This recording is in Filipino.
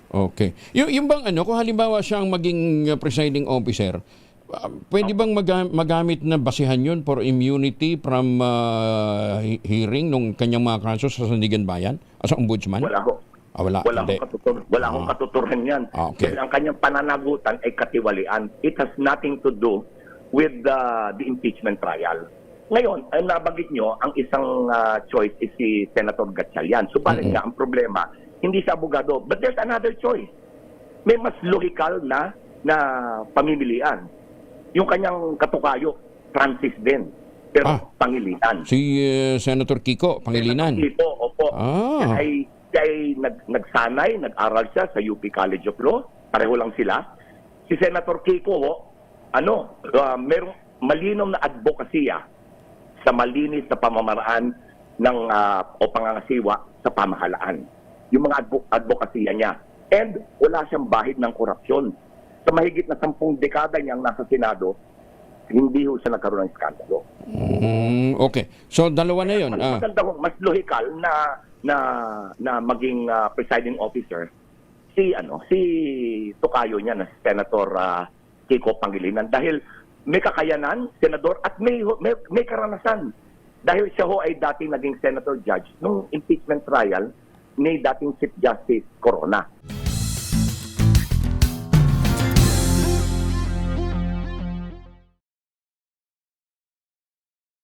Okay. Yung bang ano, kung halimbawa siyang maging presiding officer, pwede bang magamit na basihan yun for immunity from hearing nung kanyang mga kaso sa Sandigan Bayan as ombudsman? Wala ho. Wala, Wala hindi. akong katuturan yan. Okay. Dahil ang kanyang pananagutan ay katiwalian. It has nothing to do with the impeachment trial. Ngayon, ang nabanggit nyo, ang isang choice is si Senator Gatchalian. Subalit nga, ang problema, hindi siya abogado. But there's another choice. May mas logical na pamimilian. Yung kanyang katukayo, Francis din. Pero Pangilinan. Si Senator Kiko Pangilinan. Kiko, opo. Ah. Siya ay nagsanay, nag-aral siya sa UP College of Law. Pareho lang sila. Si Senator Kiko, merong malinaw na advokasya sa malinis na pamamaraan ng o pangangasiwa sa pamahalaan. Yung mga advokasya niya. And wala siyang bahid ng korupsyon. Sa mahigit na 10 dekada niyang nasa Senado, hindi ho siya nagkaroon ng skandalo. Okay. So, dalawa na yun. Mas maganda ho, mas logical na maging presiding officer si tukayo niya na si Senator Kiko Pangilinan dahil may kakayanan, senador, at may karanasan. Dahil siya ho ay dating naging senator judge nung impeachment trial ni dating Chief Justice Corona.